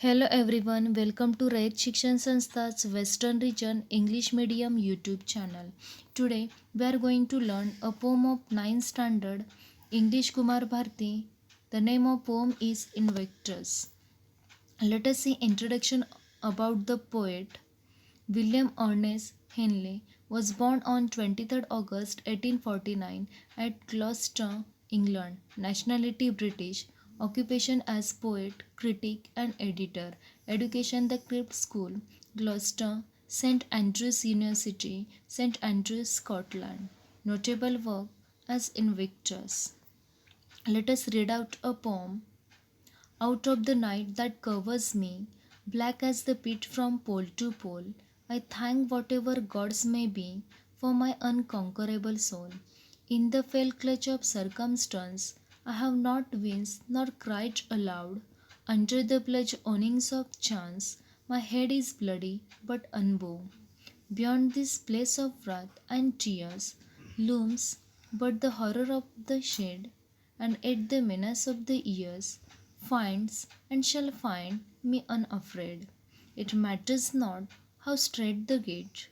Hello everyone, welcome to Rayat Shikshan Sanstha's Western Region English Medium YouTube channel. Today we are going to learn a poem of 9th standard English Kumarbharati. The name of poem is Invictus. Let us see introduction about the poet. William Ernest Henley was born on 23rd August 1849 at Gloucester, England. Nationality British. Occupation as poet, critic and editor. Education the Crypt School, Gloucester, St Andrews University, St Andrews, Scotland. Notable work as Invictus. Let us read out a poem. Out of the night that covers me, black as the pit from pole to pole, I thank whatever gods may be for my unconquerable soul. In the fell clutch of circumstance, I have not winced nor cried aloud. Under the pledge awnings of chance, my head is bloody but unbowed. Beyond this place of wrath and tears looms but the horror of the shade, and yet the menace of the years finds and shall find me unafraid. It matters not how straight the gate,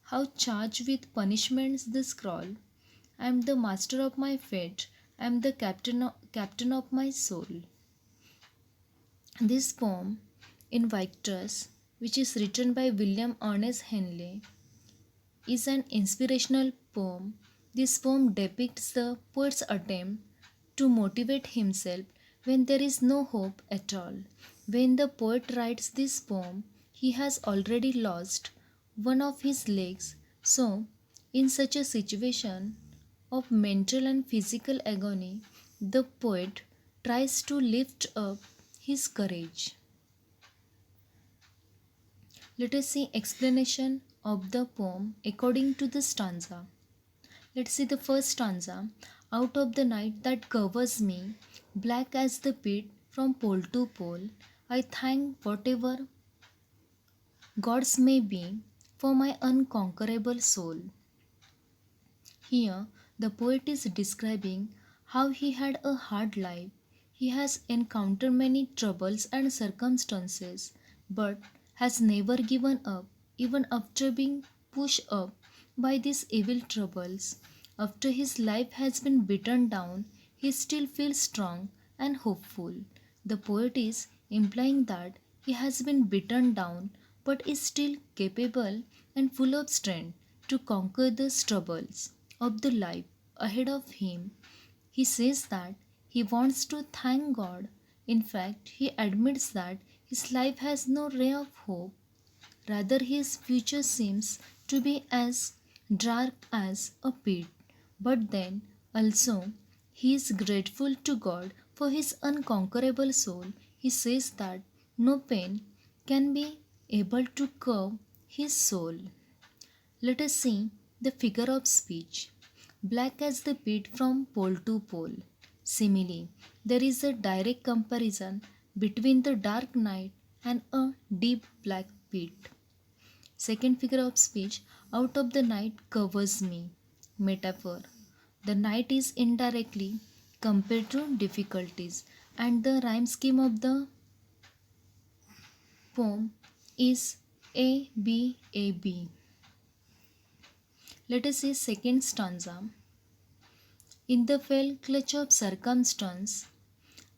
how charged with punishments the scroll. I am the master of my fate, I am the captain of my soul. This poem, Invictus, which is written by William Ernest Henley, is an inspirational poem. This poem depicts the poet's attempt to motivate himself when there is no hope at all. When the poet writes this poem, he has already lost one of his legs. So, in such a situation of mental and physical agony, the poet tries to lift up his courage. Let us see explanation of the poem according to the stanza. Let's see the first stanza. Out of the night that covers me, black as the pit from pole to pole, I thank whatever gods may be for my unconquerable soul. Here, the poet is describing how he had a hard life. He has encountered many troubles and circumstances, but has never given up, even after being pushed up by these evil troubles. After his life has been beaten down, he still feels strong and hopeful. The poet is implying that he has been beaten down but is still capable and full of strength to conquer the troubles of the life ahead of him. He says that he wants to thank God. In fact, he admits that his life has no ray of hope. Rather, his future seems to be as dark as a pit. But then also, he is grateful to God for his unconquerable soul. He says that no pain can be able to curb his soul. Let us see the figure of speech. Black as the pit from pole to pole. Simile. There is a direct comparison between the dark night and a deep black pit. Second figure of speech. Out of the night covers me. Metaphor. The night is indirectly compared to difficulties, and the rhyme scheme of the poem is A B A B. Let us see second stanza. In the fell clutch of circumstance,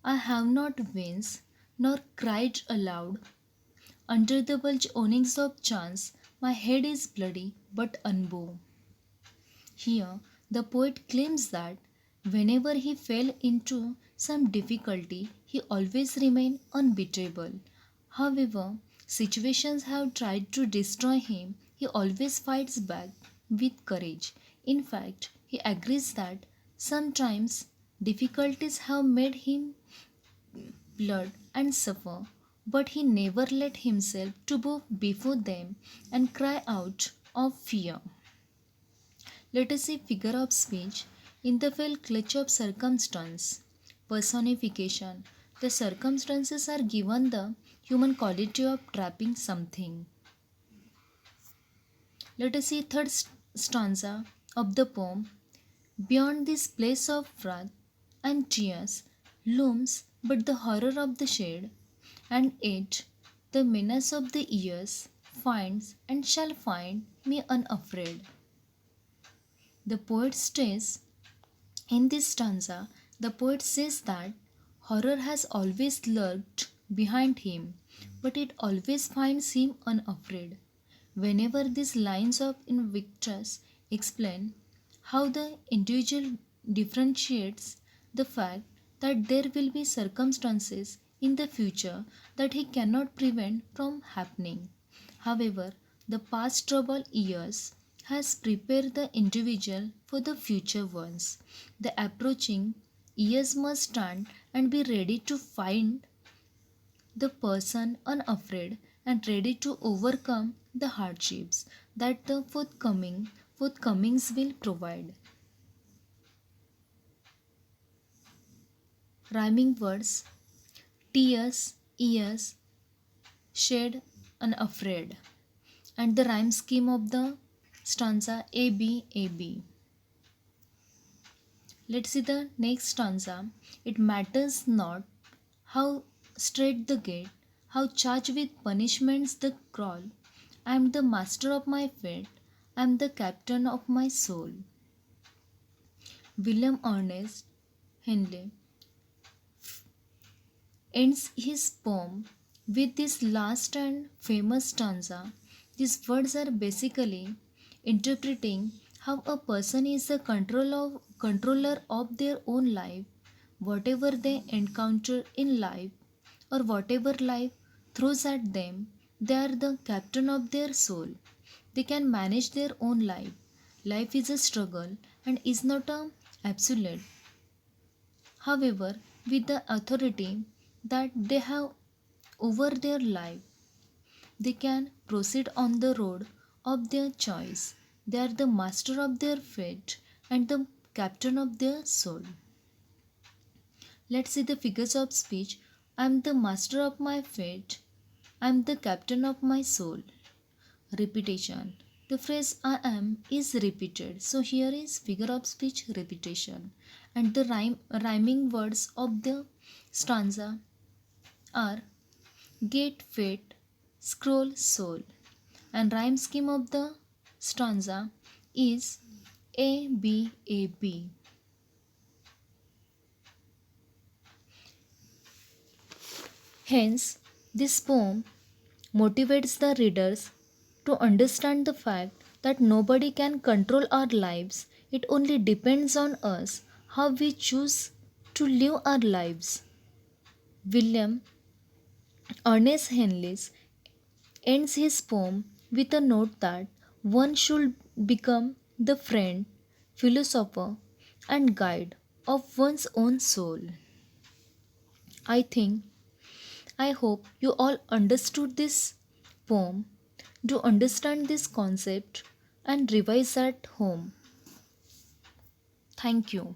I have not winced nor cried aloud. Under the bulge awnings of chance, my head is bloody but unbowed. Here, the poet claims that whenever he fell into some difficulty, he always remained unbeatable. However, situations have tried to destroy him, he always fights back with courage. In fact, he agrees that sometimes difficulties have made him blood and suffer, but he never let himself to bow before them and cry out of fear. Let us see figure of speech. In the fell clutch of circumstance. Personification. The circumstances are given the human quality of trapping something. Let us see third stanza of the poem. Beyond this place of wrath and tears looms but the horror of the shade, and yet the menace of the years finds and shall find me unafraid. The poet says in this stanza, the poet says that horror has always lurked behind him, but it always finds him unafraid. Whenever these lines of Invictus explain how the individual differentiates the fact that there will be circumstances in the future that he cannot prevent from happening. However, the past troubled years has prepared the individual for the future ones. The approaching years must stand and be ready to find the person unafraid and ready to overcome the hardships that the forthcomings will provide. Rhyming words: tears, ears, shed, unafraid. And the rhyme scheme of the stanza A B A B. Let's see the next stanza. It matters not how straight the gate, how charged with punishments the crawl. I am the master of my fate, I am the captain of my soul. William Ernest Henley ends his poem with this last and famous stanza. These words are basically interpreting how a person is the controller of their own life, whatever they encounter in life or whatever life throws at them, they are the captain of their soul. They can manage their own life. Life is a struggle and is not a absolute. However, with the authority that they have over their life, they can proceed on the road of their choice. They are the master of their fate and the captain of their soul. Let's see the figures of speech. I am the master of my fate. I am the captain of my soul. Repetition. The phrase I am is repeated. So here is figure of speech repetition. And the rhyming words of the stanza are gate, fate, scroll, soul. And rhyme scheme of the stanza is A B A B. Hence, this poem motivates the readers to understand the fact that nobody can control our lives. It only depends on us how we choose to live our lives. William Ernest Henley ends his poem with a note that one should become the friend, philosopher, and guide of one's own soul. I I hope you all understood this poem. Do understand this concept and revise at home. Thank you.